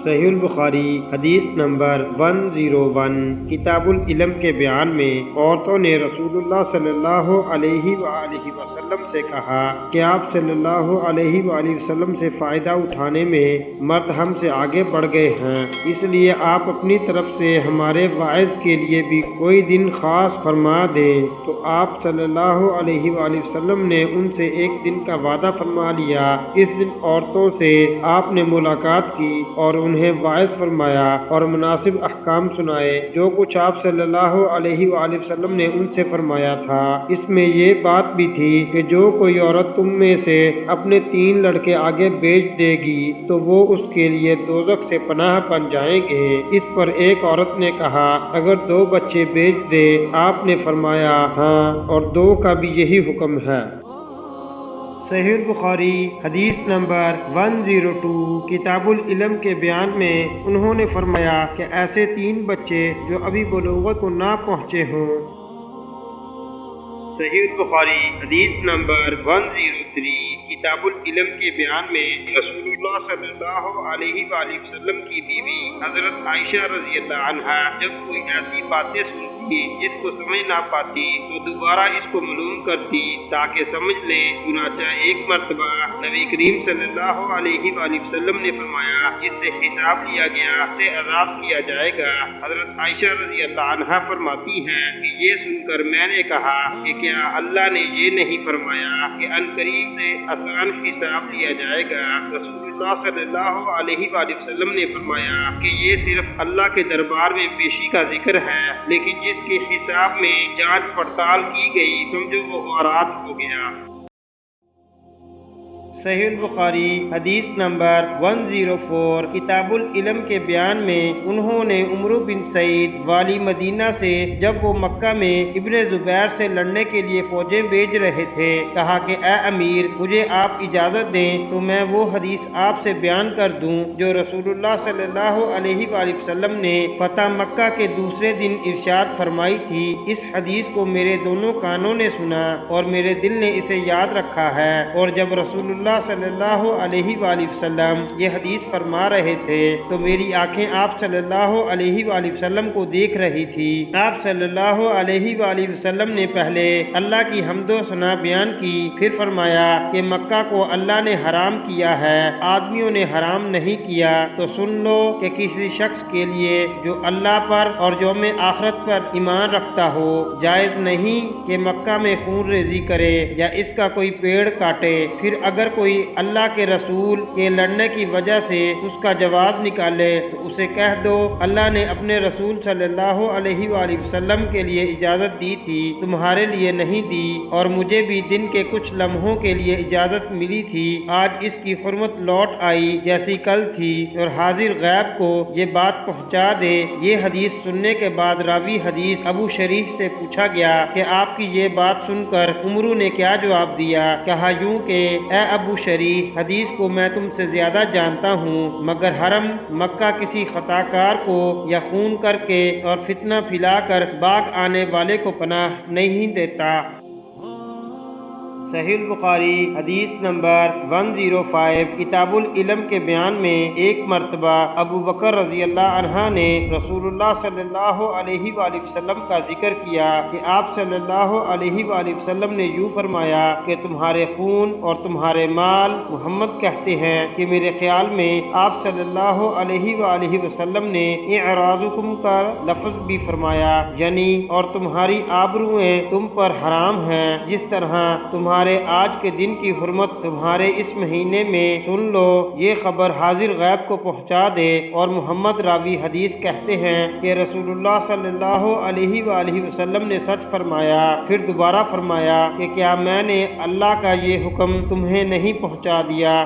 صحیح البخاری حدیث نمبر 101 کتاب العلم کے بیان میں عورتوں نے رسول اللہ صلی اللہ علیہ وآلہ وسلم سے کہا کہ آپ صلی اللہ علیہ وآلہ وسلم سے فائدہ اٹھانے میں مرد ہم سے آگے بڑھ گئے ہیں، اس لیے آپ اپنی طرف سے ہمارے واعظ کے لیے بھی کوئی دن خاص فرما دیں۔ تو آپ صلی اللہ علیہ وآلہ وسلم نے ان سے ایک دن کا وعدہ فرما لیا۔ اس دن عورتوں سے آپ نے ملاقات کی اور انہیں واعظ فرمایا اور مناسب احکام سنائے، جو کچھ آپ صلی اللہ علیہ وآلہ وسلم نے ان سے فرمایا تھا۔ اس میں یہ بات بھی تھی کہ جو کوئی عورت تم میں سے اپنے 3 لڑکے آگے بیچ دے گی تو وہ اس کے لیے دوزخ سے پناہ بن جائیں گے۔ اس پر ایک عورت نے کہا اگر 2 بچے بیچ دے؟ آپ نے فرمایا ہاں، اور 2 کا بھی یہی حکم ہے۔ صحیح البخاری حدیث نمبر 102 کتاب العلم کے بیان میں انہوں نے فرمایا کہ ایسے 3 بچے جو ابھی بلوغت کو نہ پہنچے ہوں۔ صحیح البخاری حدیث نمبر 103 کتاب العلم کے بیان میں رسول اللہ صلی اللہ علیہ وآلہ وسلم کی بیوی حضرت عائشہ رضی اللہ عنہا جب کوئی ایسی باتیں سنتی جس کو سمجھ نہ پاتی تو دوبارہ اس کو معلوم کرتی تاکہ سمجھ لے۔ چنانچہ ایک مرتبہ نبی کریم صلی اللہ علیہ وآلہ وسلم نے فرمایا جس سے حساب لیا گیا اسے عذاب کیا جائے گا۔ حضرت عائشہ رضی اللہ عنہا فرماتی ہیں کہ یہ سن کر میں نے کہا کہ کیا اللہ نے یہ نہیں فرمایا کہ عنقریب سے آسان حساب لیا جائے گا؟ رسول اللہ صلی اللہ علیہ وآلہ وسلم نے فرمایا کہ یہ صرف اللہ کے دربار میں پیشی کا ذکر ہے، لیکن جس کے حساب میں جانچ پڑتال کی گئی سمجھو وہ غارات ہو گیا۔ صحیح البخاری حدیث نمبر 104 کتاب العلم کے بیان میں انہوں نے عمر بن سعید والی مدینہ سے جب وہ مکہ میں ابن زبیر سے لڑنے کے لیے فوجیں بھیج رہے تھے کہا کہ اے امیر مجھے آپ اجازت دیں تو میں وہ حدیث آپ سے بیان کر دوں جو رسول اللہ صلی اللہ علیہ وآلہ وسلم نے فتح مکہ کے دوسرے دن ارشاد فرمائی تھی۔ اس حدیث کو میرے دونوں کانوں نے سنا اور میرے دل نے اسے یاد رکھا ہے، اور جب رسول اللہ صلی اللہ علیہ وآلہ وسلم یہ حدیث فرما رہے تھے تو میری آنکھیں آپ صلی اللہ علیہ وآلہ وسلم کو دیکھ رہی تھی۔ آپ صلی اللہ علیہ وآلہ وسلم نے پہلے اللہ کی حمد و ثنا بیان کی، پھر فرمایا کہ مکہ کو اللہ نے حرام کیا ہے، آدمیوں نے حرام نہیں کیا۔ تو سن لو کہ کسی شخص کے لیے جو اللہ پر اور یوم آخرت پر ایمان رکھتا ہو جائز نہیں کہ مکہ میں خون ریزی کرے یا اس کا کوئی پیڑ کاٹے۔ پھر اگر کوئی اللہ کے رسول کے لڑنے کی وجہ سے اس کا جواز نکالے تو اسے کہہ دو اللہ نے اپنے رسول صلی اللہ علیہ وآلہ وسلم کے لیے اجازت دی تھی، تمہارے لیے نہیں دی، اور مجھے بھی دن کے کچھ لمحوں کے لیے اجازت ملی تھی، آج اس کی حرمت لوٹ آئی جیسی کل تھی، اور حاضر غیب کو یہ بات پہنچا دے۔ یہ حدیث سننے کے بعد راوی حدیث ابو شریح سے پوچھا گیا کہ آپ کی یہ بات سن کر عمرو نے کیا جواب دیا؟ کہا یوں کہ اے ابو شریف حدیث کو میں تم سے زیادہ جانتا ہوں، مگر حرم مکہ کسی خطا کار کو یا خون کر کے اور فتنہ پھیلا کر باغ آنے والے کو پناہ نہیں دیتا۔ صحیح البخاری حدیث نمبر 105 کتاب العلم کے بیان میں ایک مرتبہ ابو بکر رضی اللہ عنہ نے رسول اللہ صلی اللہ علیہ وآلہ وسلم کا ذکر کیا کہ آپ صلی اللہ علیہ وآلہ وسلم نے یوں فرمایا کہ تمہارے خون اور تمہارے مال محمد کہتے ہیں کہ میرے خیال میں آپ صلی اللہ علیہ وآلہ وسلم نے اعراضکم کا لفظ بھی فرمایا، یعنی اور تمہاری آبروئیں تم پر حرام ہیں، جس طرح تمہارے آج کے دن کی حرمت تمہارے اس مہینے میں۔ سن لو یہ خبر حاضر غیب کو پہنچا دے۔ اور محمد راوی حدیث کہتے ہیں کہ رسول اللہ صلی اللہ علیہ وآلہ وسلم نے سچ فرمایا، پھر دوبارہ فرمایا کہ کیا میں نے اللہ کا یہ حکم تمہیں نہیں پہنچا دیا؟